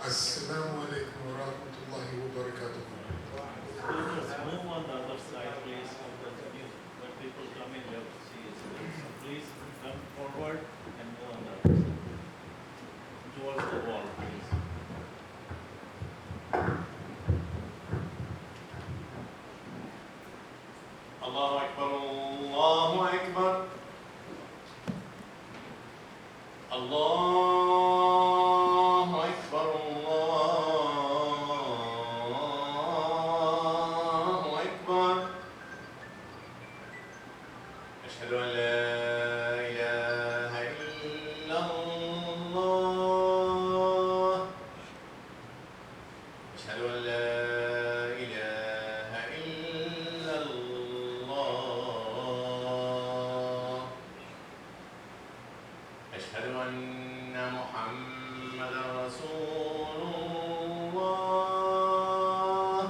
Assalamu alaikum wa rahmatullahi wa barakatuh. Students, move on the other side, please, of the venue. When people come in, you have to see it. So please come forward and move on the other side. Towards the wall, please. Allahu Akbar, Allahu Akbar. Allahu Akbar, Allahu Akbar. Ashhadu an la ilaha illallah. Ashhadu an la ilaha illallah. أشهد أن محمدا رسول الله.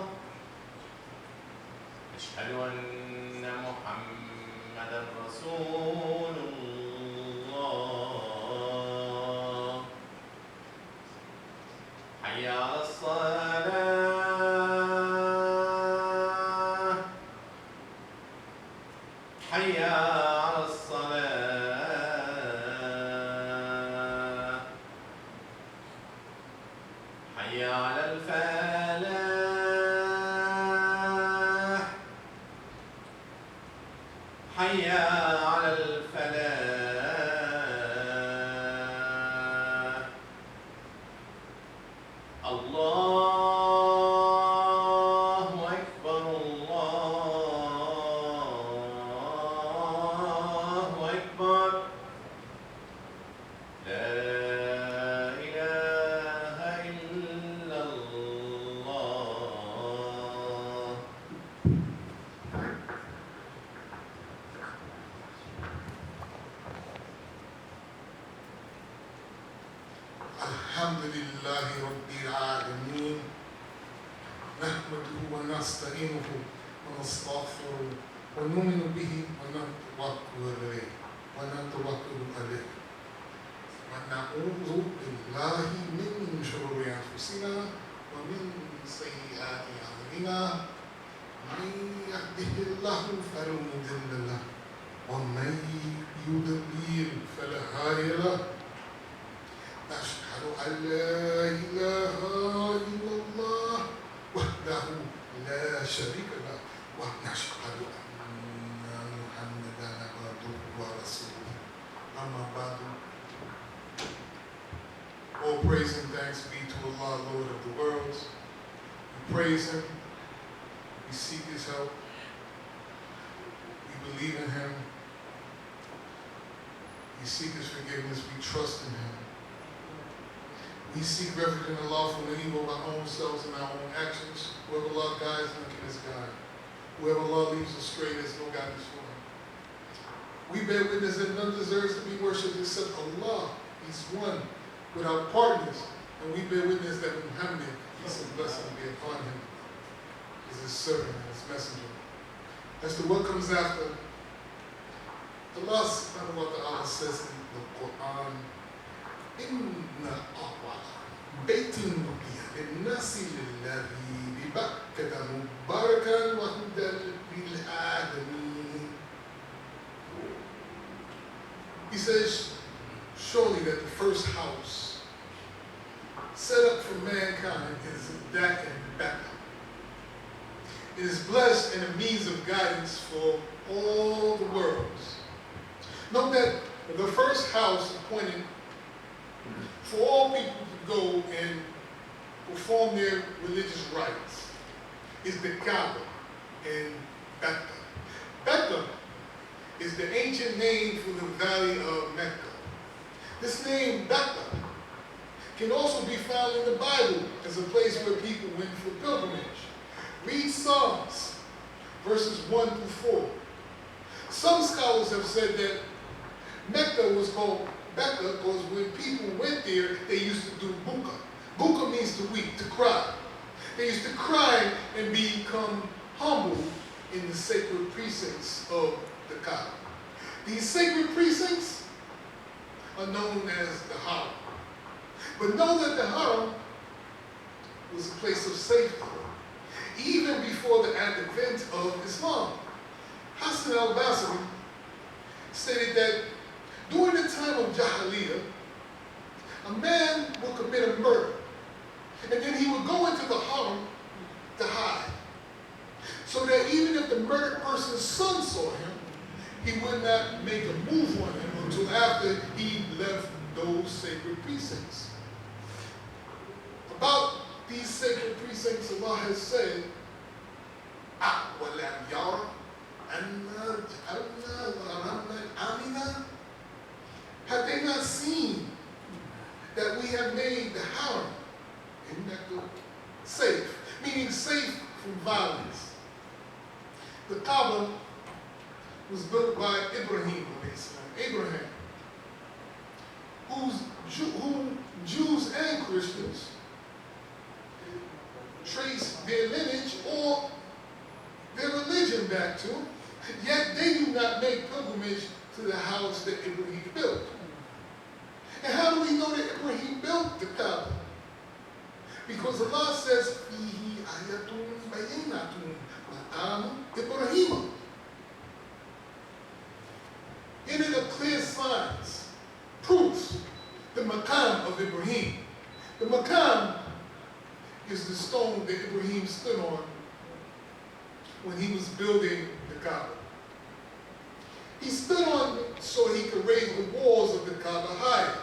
أشهد أن محمدا رسول الله. حي على الصلاة. حي على الصلاة. حي على الفلاح. حي على الفلاح. الله أكبر، الله أكبر. لا إله إلا الله. Alhamdulillahi Rabbil Alameen. Nahmaduhu wa nasta'inuhu wa nastaghfiruhu wa nu'minu bihi wa natawakkalu alayhi. Wa na'udhu billahi min shururi anfusina wa min sayyiati a'malina. Man yahdihillahu fala mudilla lahu wa man yudlil fala hadiya lahu. أشهد أن لا إله إلا الله وحده لا شريك له ونشهد أن محمدا عبده ورسوله أما بعد. All praise and thanks be to Allah, Lord of the worlds. We praise Him, we seek His help, we believe in Him, we seek His forgiveness, we trust in Him. We seek refuge in Allah from the evil of our own selves and our own actions. Whoever Allah guides, none can misguide. Whoever Allah leaves astray, there's no guidance for him. We bear witness that none deserves to be worshipped except Allah. He's one, without partners. And we bear witness that Muhammad, peace and blessing be upon him, is his servant and his messenger. As to what comes after, Allah subhanahu wa ta'ala says in the Quran, Inna awwala baytin wudi'a lin-nasi lilladhi bi-Bakkata mubarakan wa hudan lil-'alamin. He says, surely that the first house set up for mankind is that in Mecca. It is blessed and a means of guidance for all the worlds. Note that the first house appointed for all people to go and perform their religious rites is the Kaaba in Mecca. Mecca is the ancient name for the valley of Mecca. This name, Mecca, can also be found in the Bible as a place where people went for pilgrimage. Read Psalms, verses 1 through 4. Some scholars have said that Mecca was called Mecca because when people went there, they used to do buka. Buka means to weep, to cry. They used to cry and become humble in the sacred precincts of the Kaaba. These sacred precincts are known as the Haram. But know that the Haram was a place of safety, even before the advent of Islam. Hassan al-Basri stated that during the time of Jahiliyyah, a man would commit a murder, and then he would go into the haram to hide, so that even if the murdered person's son saw him, he would not make a move on him until after he left those sacred precincts. About these sacred precincts, Allah has said, وَلَمْ يَرَ أَنَّا جَعَلْنَا آمِنًا. Have they not seen that we have made the haram in Mecca safe, meaning safe from violence? The Kaaba was built by Ibrahim, whom Jews and Christians trace their lineage or their religion back to, yet they do not make pilgrimage to the house that Ibrahim built. And how do we know that Ibrahim built the Kaaba? Because Allah says, فِيهِ آيَةٌ بَيِّنَةٌ مَقَامُ إِبْرَاهِيمَ. In it are clear signs, proofs, the maqam of Ibrahim. The maqam is the stone that Ibrahim stood on when he was building the Kaaba. He stood on it so he could raise the walls of the Kaaba higher.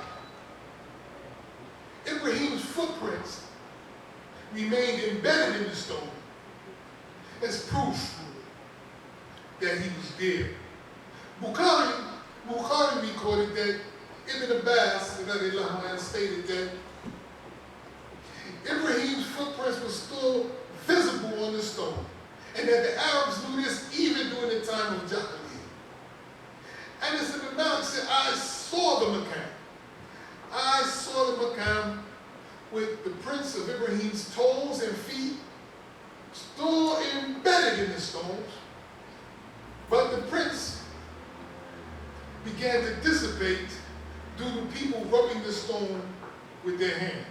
Ibrahim's footprints remained embedded in the stone as proof that he was there. Bukhari recorded that Ibn Abbas stated that Ibrahim's footprints were still visible on the stone, and that the Arabs knew this even during the time of Jahiliyyah. And as Ibn Malik said, I saw the Maqam. I saw the Maqam with the prints of Ibrahim's toes and feet still embedded in the stones, but the prints began to dissipate due to people rubbing the stone with their hands.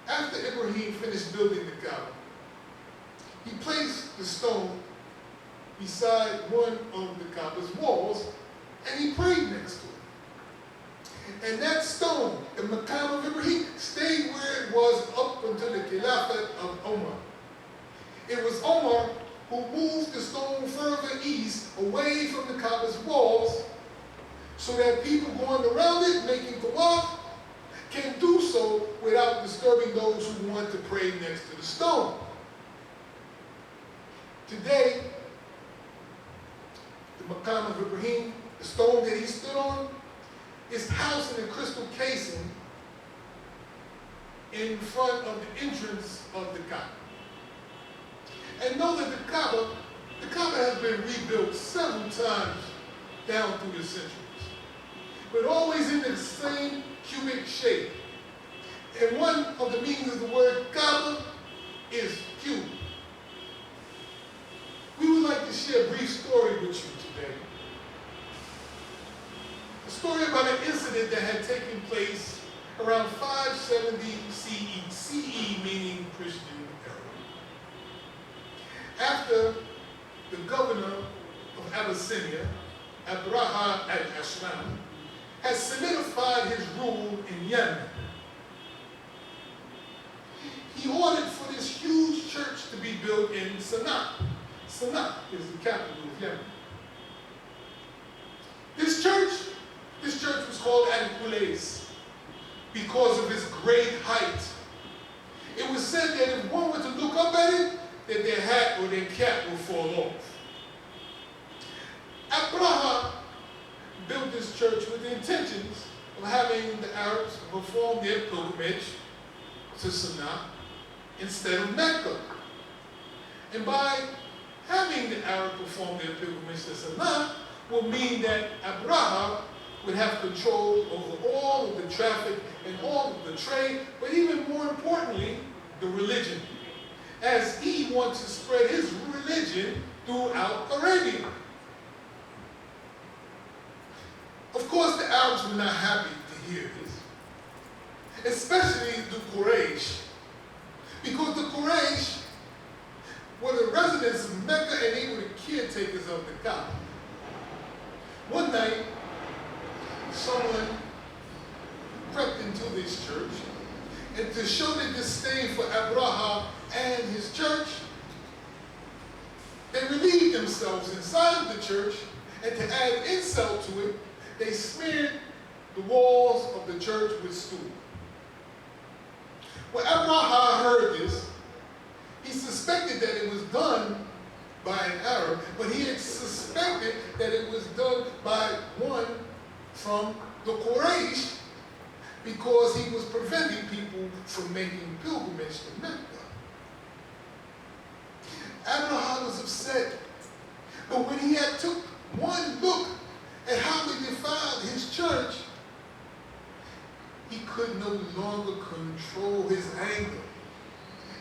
After Ibrahim finished building the Kaaba, he placed the stone beside one of the Kaaba's walls, and he prayed next to it. And that stone, the Maqam of Ibrahim, stayed where it was up until the Khilafat of Omar. It was Omar who moved the stone further east, away from the Kaaba's walls, so that people going around it, making tawaf, can do so without disturbing those who want to pray next to the stone. Today, the Maqam of Ibrahim, the stone that he stood on, is housed in a crystal casing in front of the entrance of the Kaaba. And know that the Kaaba has been rebuilt several times down through the centuries, but always in the same cubic shape. And one of the meanings of the word Kaaba is cube. We would like to share a brief story with you today. A story about an incident that had taken place around 570 CE, meaning Christian era. After the governor of Abyssinia, Abraha al-Ashram, had solidified his rule in Yemen, he ordered for this huge church to be built in Sana'a. Sana'a is the capital of Yemen. This church was called Al-Qulayz because of its great height. It was said that if one were to look up at it, that their hat or their cap would fall off. Abraha built this church with the intentions of having the Arabs perform their pilgrimage to Sana'a instead of Mecca. And by having the Arabs perform their pilgrimage to Sana'a would mean that Abraha would have control over all of the traffic and all of the trade, but even more importantly, the religion, as he wants to spread his religion throughout Arabia. Of course, the Arabs were not happy to hear this. especially the Quraysh. Because the Quraysh were the residents of Mecca and they were the caretakers of the Kaaba. One night, someone crept into this church, and to show their disdain for Abraha and his church, they relieved themselves inside of the church, and to add insult to it, they smeared the walls of the church with stool. When Abraha heard this, he suspected that it was done by an Arab, but he had suspected that it was done by one from the Quraysh because he was preventing people from making pilgrimage to Mecca. Abraham was upset, but when he had took one look at how they defiled his church, he could no longer control his anger.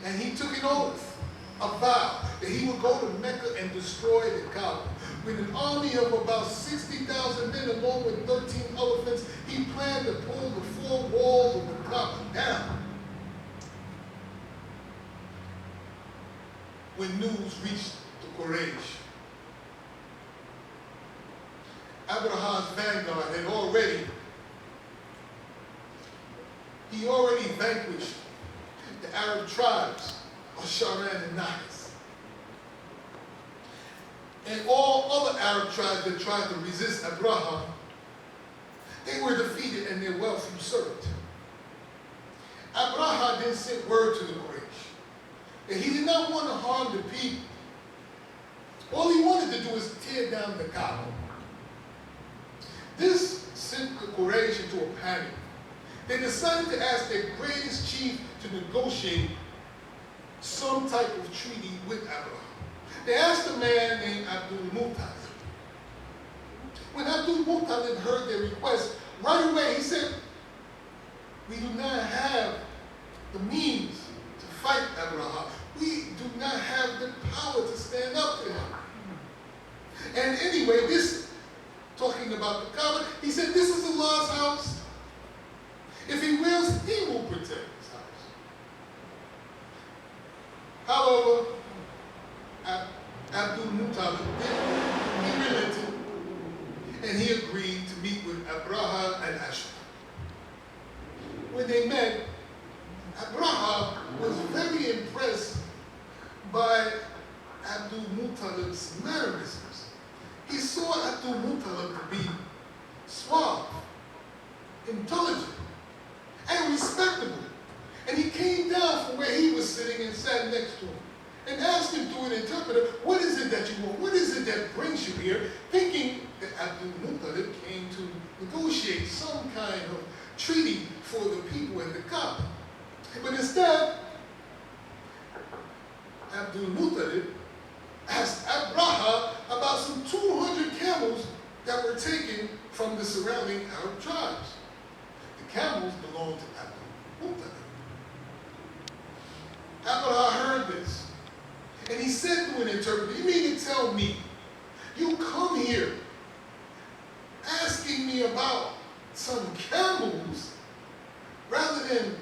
And he took an oath, a vow, that he would go to Mecca and destroy the Kaaba. With an army of about 60,000 men along with 13 elephants, he planned to pull the 4 walls of the Kaaba down. When news reached the Quraysh, Abraham's vanguard had already vanquished the Arab tribes of Sharan and Nahis. And all other Arab tribes that tried to resist Abraham, they were defeated and their wealth usurped. Abraham then sent word to the Quraysh that he did not want to harm the people. All he wanted to do was tear down the Kaaba. This sent the Quraysh into a panic. They decided to ask their greatest chief to negotiate some type of treaty with Abraham. They asked a man named Abdul Muttalib. When Abdul Muttalib heard their request, right away he said, "We do not have the means to fight Abraham. We do not have the power to stand up to him." And anyway, talking about the Kaaba, he said, "This is Allah's house. If he wills, he will protect his house." However, Abdul Muttalib he relented, and he agreed to meet with Abraha and Ashraf. When they met, Abraha was very impressed by Abdul Muttalib's mannerisms. He saw Abdul Muttalib to be suave, intelligent, and respectable. And he came down from where he was sitting and sat next to him and asked him through an interpreter, "What is it that you want? What is it that brings you here?" Thinking that Abdul Muttalib came to negotiate some kind of treaty for the people in the Kaaba. But instead, Abdul Muttalib asked Abraha about some 200 camels that were taken from the surrounding Arab tribes. The camels belonged to Abdul Muttalib. Abraha heard this, and he said to an interpreter, "You mean to tell me you come here asking me about some camels rather than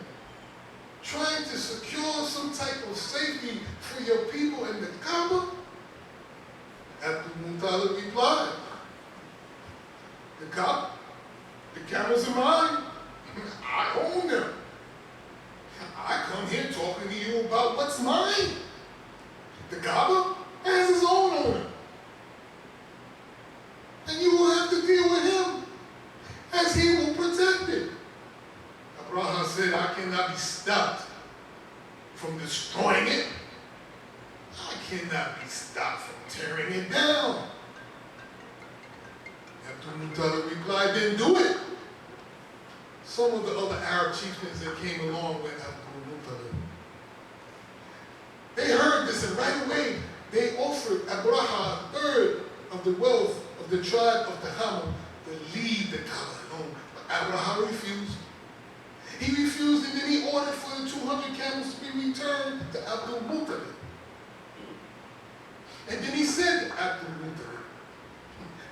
trying to secure some type of safety for your people in the Kaaba?" Abdul Muttalib replied, the camels are mine. I own them. I come here talking to you about what's mine. The Kaaba has his own owner. And you will have to deal with him as he will protect it. Abraham said, "I cannot be stopped from destroying it. I cannot be stopped from tearing it down." Abdul Muttalib replied, "Then do it." Some of the other Arab chieftains that came along with Abdul Muttalib, they heard this, and right away they offered Abraha a third of the wealth of the tribe of the Hamam to leave the Kaaba alone. But Abraha refused. He refused, and then he ordered for the 200 camels to be returned to Abdul Muttalib. And then he said to Abdul Muttalib,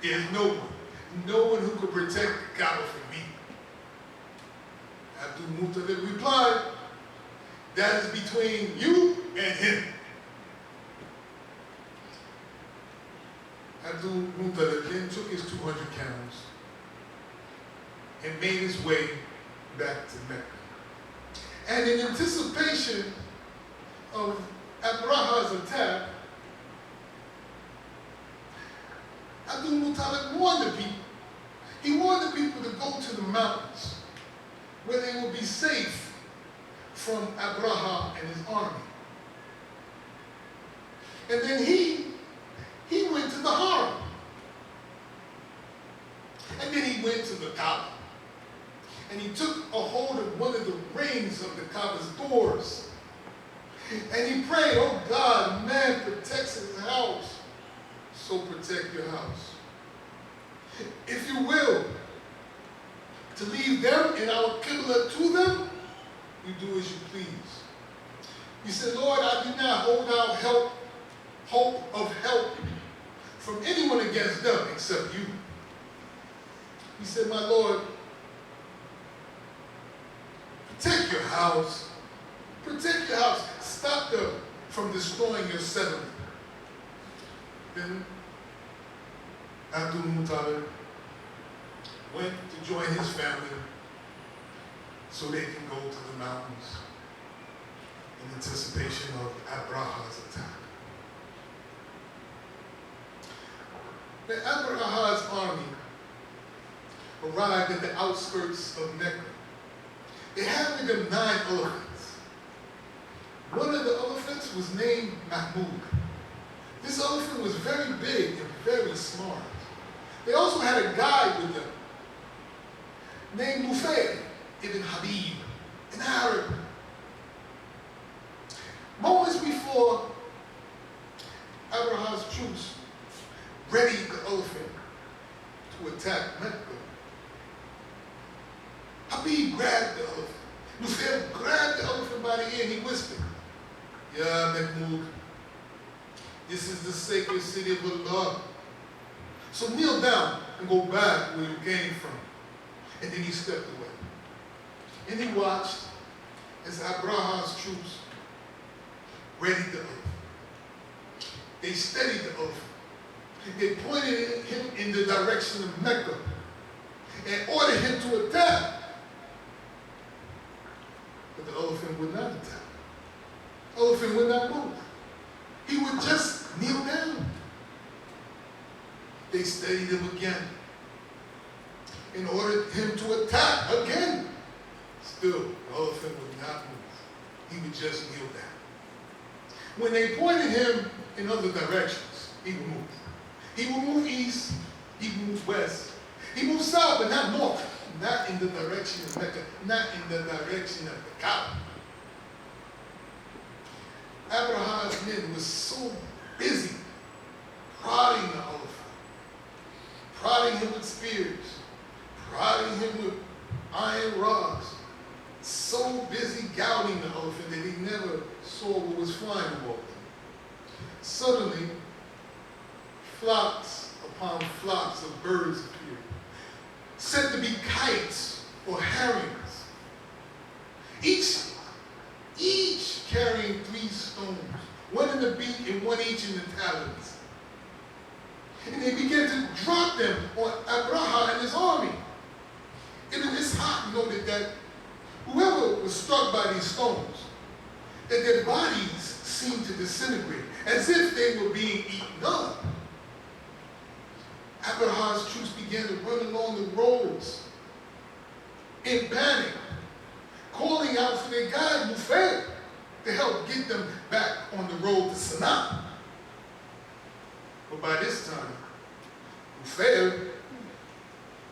"There's no one who could protect the Kaaba from me." Abdul Abdul Muttalib replied, that is between you and him. Abdul Muttalib then took his 200 camels and made his way back to Mecca. And in anticipation of Abraha's attack, Abdul Muttalib warned the people. He warned the people to go to the mountains where they would be safe from Abraha and his army. And then he went to the Haram. And then he went to the Kaaba. And he took a hold of one of the rings of the Kaaba's doors. And he prayed, oh God, man protects his house, so protect your house. If you will, to leave them and our Qibla to them, you do as you please. He said, Lord, I do not hold out hope of help from anyone against them except you. He said, my Lord, protect your house. Protect your house. Stop them from destroying your settlement. Then Abdul Muttalib went to join his family so they can go to the mountains in anticipation of Abraha's attack. When Abraha's army arrived at the outskirts of Mecca, they had with them 9 elephants. One of the elephants was named Mahmud. This elephant was very big and very smart. They also had a guide with them named Mubarak ibn Habib, an Arab. Moments before Abraha's troops readied the elephant to attack Mecca, Habib grabbed the elephant. Mubarak grabbed the elephant by the ear and he whispered, Ya Mahmud, this is the sacred city of Allah. So kneel down and go back where you came from. And then he stepped away. And he watched as Abraha's troops readied the elephant. They steadied the elephant. They pointed him in the direction of Mecca and ordered him to attack. But the elephant would not attack. The elephant would not move. He would just kneel down. They steadied him again and ordered him to attack again. Still, the elephant would not move. He would just kneel down. When they pointed him in other directions, he would move. He would move east, he would move west. He moved south, but not north. Not in the direction of Mecca, not in the direction of the Kaaba. Abraha's men were so busy prodding the elephant, prodding him with spears, prodding him with iron rods, so busy gouting the elephant that he never saw what was flying above him. Suddenly, flocks upon flocks of birds appeared, said to be kites or herrings, each carrying 3 stones, one in the beak and one each in the talons. And they began to drop them on Abraha and his army. Ibn Ishaq noted that whoever was struck by these stones, that their bodies seemed to disintegrate, as if they were being eaten up. Abraha's troops began to run along the roads in panic, calling out for their guide, Mubarak, to help get them back on the road to Sana'a. But by this time, Mubarak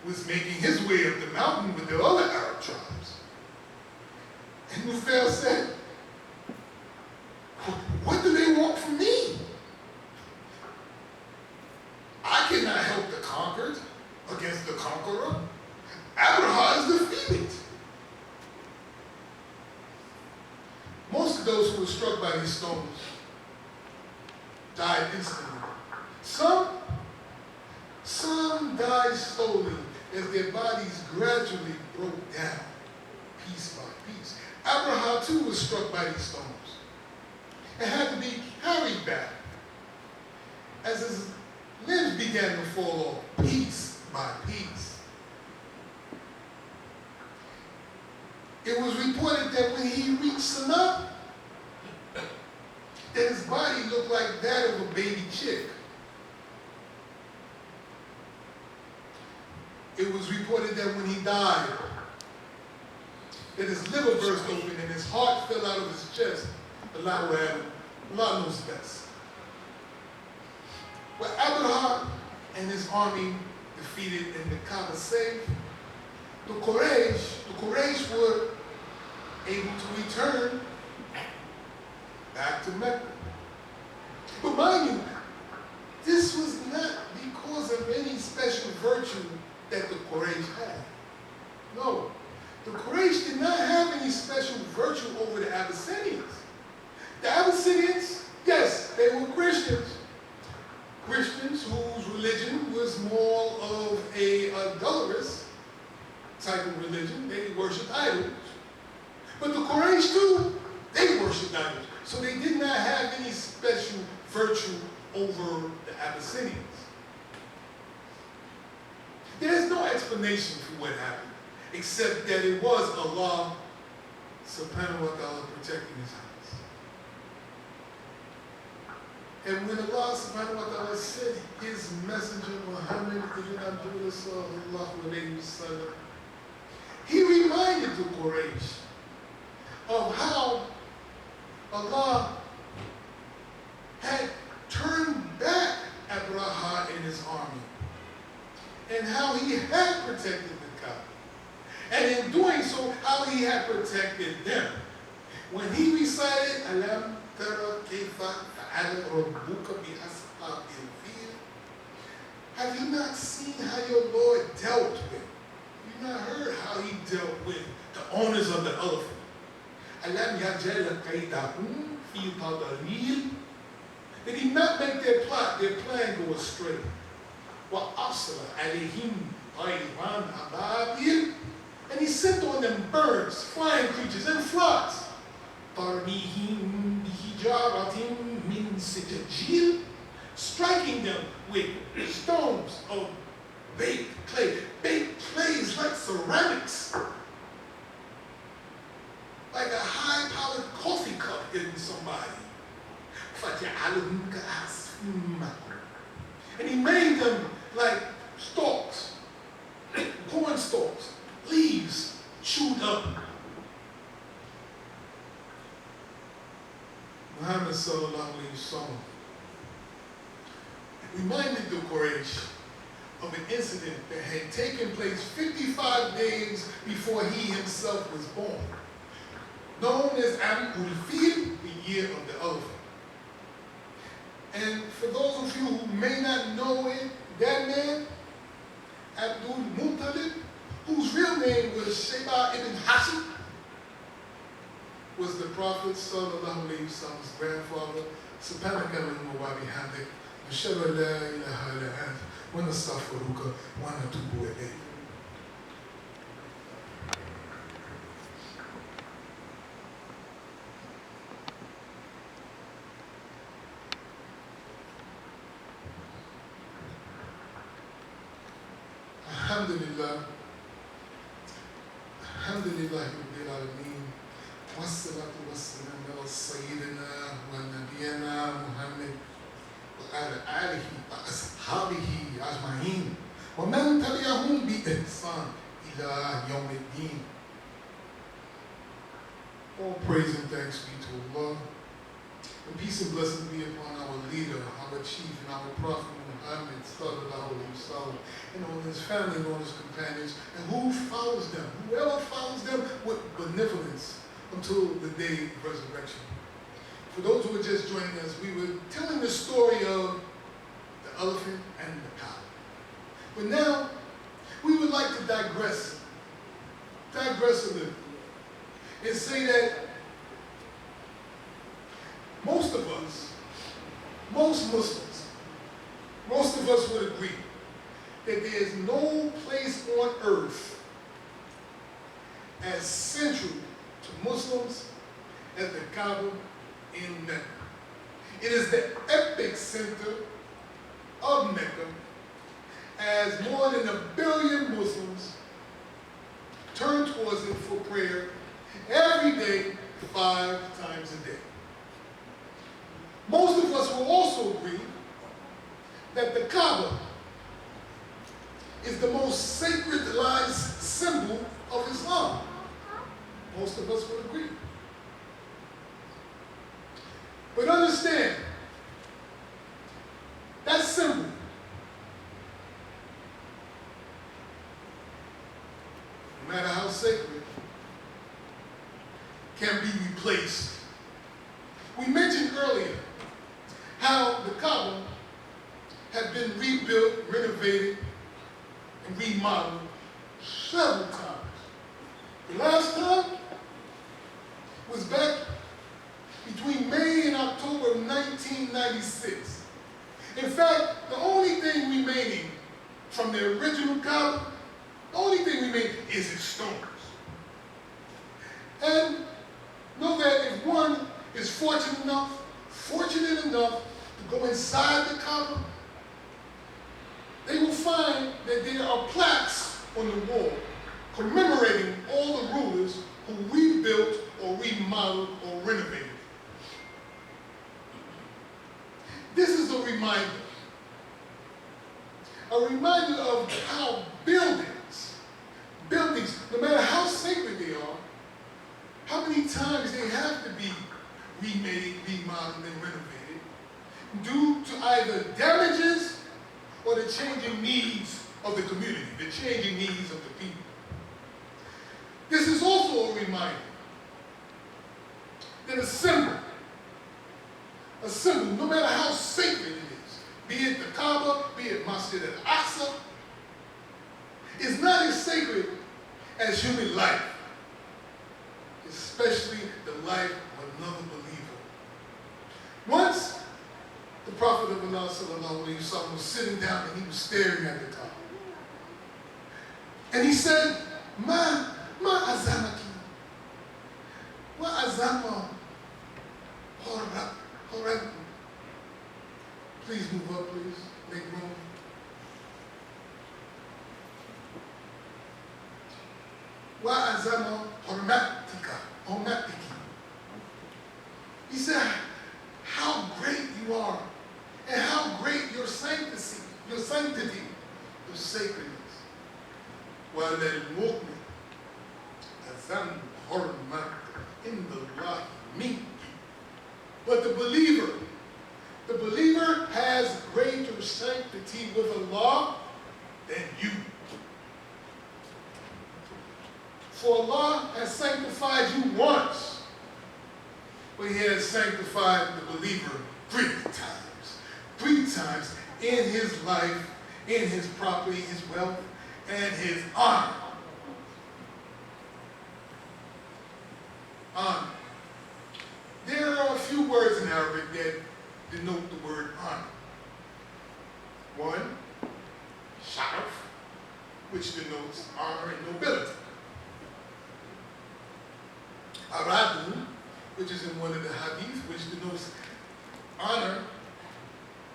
was making his way up the mountain with the other Arab tribes. And Mubarak said, what do they want from me? I cannot help the conquered against the conqueror. Abraha is defeated. Most of those who were struck by these stones died instantly. Some died slowly as their bodies gradually broke down, piece by piece. Abraham too was struck by these stones and had to be carried back as his limbs began to fall off piece by piece. It was reported that when he reached Sinai, that his body looked like that of a baby chick. It was reported that when he died, that his liver burst open and his heart fell out of his chest. Allah knows best. Well, Abraham and his army defeated and the Kaaba saved, the Quraysh were able to return back to Mecca. But mind you, this was not because of any special virtue that the Quraysh had. No, the Quraysh did not have any special virtue over the Abyssinians. The Abyssinians, yes, they were Christians. Christians whose religion was more of a adulterous type of religion. They worshipped idols. But the Quraysh too, they worshipped idols. So they did not have any special virtue over the Abyssinians. There's no explanation for what happened, except that it was Allah subhanahu wa ta'ala protecting his house. And when Allah subhanahu wa ta'ala said his messenger Muhammad, he reminded the Quraysh of how Allah had turned back Abraha and his army, and how he had protected the Kaaba, and in doing so, how he had protected them. When he recited, Alam tara kayfa fa'ala rabbuka bi ashabil fil, have you not seen how your Lord dealt with? Have you not heard how he dealt with the owners of the elephant? Alam yaj'al kaydahum fi tadlil. Did he not make their plan go astray? وَأَرْسَلَ عَلَيْهِمْ طَيْرًا أَبَابِيلَ, and he sent on them birds, flying creatures, and frogs. تَرْمِيهِمْ بِحِجَارَةٍ مِّن سِجَّيْلٍ, striking them with stones of baked clay. Baked clay is like ceramics, like a high-powered coffee cup hitting somebody. فَجَعَلَهُمْ كَعَصْفٍ مَّأْكُولٍ, and he made them like stalks, corn stalks, leaves chewed up. Muhammad sallallahu alayhi wa sallam reminded the Quraysh of an incident that had taken place 55 days before he himself was born, known as Abul Fil, the year of the elephant. And for those of you who may not know it, that man, Abdul Muttalib, whose real name was Sheba ibn Hashim, was the Prophet sallallahu alayhi wa sallam's grandfather. Subhanaka Allahumma wa bihamdik, nashhadu an la ilaha illa anta, wa nastaghfiruka wa natubu ilayk. Alhamdulillah, Alhamdulillah Rabbil Alameen, wassalatu wassalam ala Sayyidina wa Nabiyana Muhammad wa ala alihi wa ashabihi ajma'in wa man tabi'ahum bi ihsan ila yawmiddin. All praise and thanks be to Allah, and peace and blessings be upon our leader, our chief, and our prophet Muhammad sallallahu alaihi wasallam, and on his family and on his companions, and who follows them, whoever follows them with benevolence until the day of resurrection. For those who are just joining us, we were telling the story of the elephant and the Kaaba. But now, we would like to digress a little, and say that most of us, most Muslims, most of us would agree that there is no place on earth as central to Muslims as the Kaaba in Mecca. It is the epic center of Mecca, as more than 1 billion Muslims turn towards it for prayer every day, 5 times a day. Most of us will also agree that the Kaaba is the most sacralized symbol of Islam. Most of us would agree. But understand, that symbol no matter how sacred, can be replaced. We mentioned earlier how the Kaaba had been rebuilt, renovated, and remodeled several times. The last time was back between May and October of 1996. In fact, the only thing remaining from the original Kaaba, the only thing remaining is its stones. And know that if one is fortunate enough to go inside the Kaaba, they will find that there are plaques on the wall commemorating all the rulers who rebuilt or remodeled or renovated. This is a reminder of how buildings, no matter how sacred they are, how many times they have to be remade, remodeled, and renovated due to either damages or the changing needs of the community, the changing needs of the people. This is also a reminder that a symbol, no matter how sacred it is, be it the Kaaba, be it Masjid al-Aqsa, is not as sacred as human life, especially the life of another believer. Once, the Prophet of Allah sallallahu alayhi wa sallam was sitting down and he was staring at the Kaaba. And he said, Ma azamaki, wa azama horab. Please move up, please. Make room. Wa azama hormatiki. He said, how great you are, and how great your sanctity, your sacredness. Wa lil-mu'min azam hormat indallahi minki. But the believer has greater sanctity with Allah than you. For Allah has sanctified you once, but He has sanctified the believer 3 times. 3 times in his life, in his property, his wealth, and his honor. Honor. There are a few words in Arabic that denote the word honor. One, sharaf, which denotes honor and nobility. Aradu, which is in one of the hadith, which denotes honor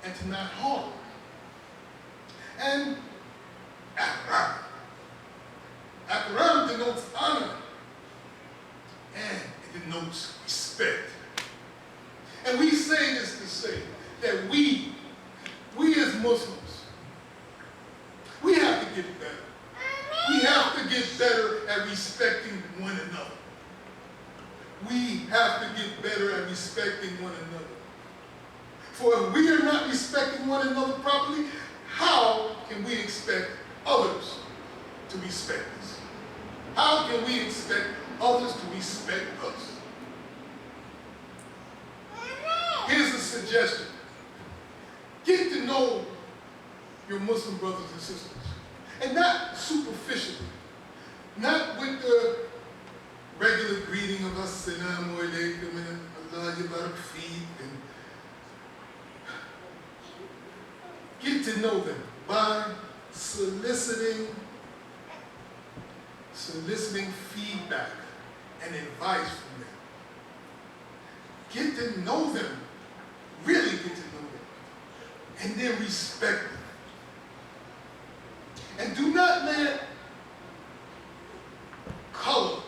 and to not harm. And akram. Akram denotes honor and it denotes respect. And we say this to say that we as Muslims, we have to get better. We have to get better at respecting one another. We have to get better at respecting one another. For if we are not respecting one another properly, how can we expect others to respect us? How can we expect others to respect us? Here's a suggestion. Get to know your Muslim brothers and sisters. And not superficially. Not with the regular greeting of Assalamu alaikum and Allah yabarak feek. Get to know them by soliciting soliciting feedback and advice from them. Get to know them, really get to know them, and then respect them. And do not let color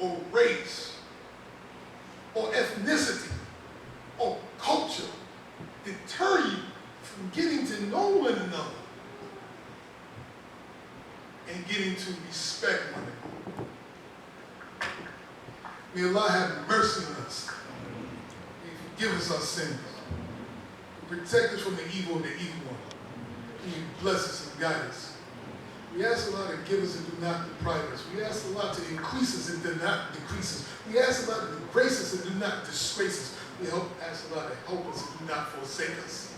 or race or ethnicity or culture deter you from getting to know one another and getting to respect one another. May Allah have mercy on us. May He forgive us our sins. Protect us from the evil of the evil one. May He bless us and guide us. We ask Allah to give us and do not deprive us. We ask Allah to increase us and do not decrease us. We ask Allah to grace us and do not disgrace us. We ask Allah to help us and do not forsake us.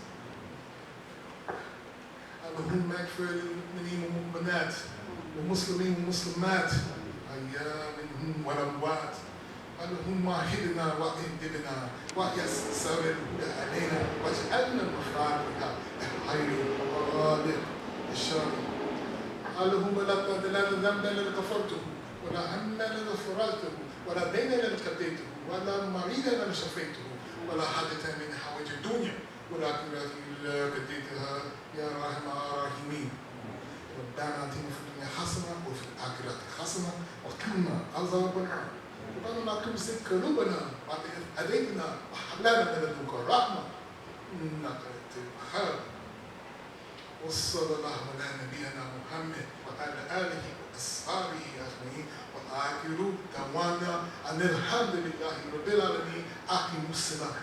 اللهم اغفر للمؤمنين والمؤمنات والمسلمين والمسلمات أحياء منهم والأموات اللهم اهدنا واهدنا ويسر علينا واجعلنا مفاتيح الخير وغالب الشر اللهم لا تدع لنا ذنبا الا غفرته ولا هما الا فرجته ولا دينا الا قضيته ولا مريضا الا شفيته ولا حاجة من حوائج الدنيا ولكن إلا قضيتها يا راحم الراحمين ربنا آتنا في الدنيا حسنة وفي الآخرة حسنة وقنا عذاب النار ربنا لا تمسك قلوبنا بعد إذ هديتنا وهب لنا من لدنك رحمة إنك أنت الوهاب وصلى الله على نبينا محمد وعلى آله وأصحابه أجمعين وآخر دعوانا أن الحمد لله رب العالمين أقيموا الصلاة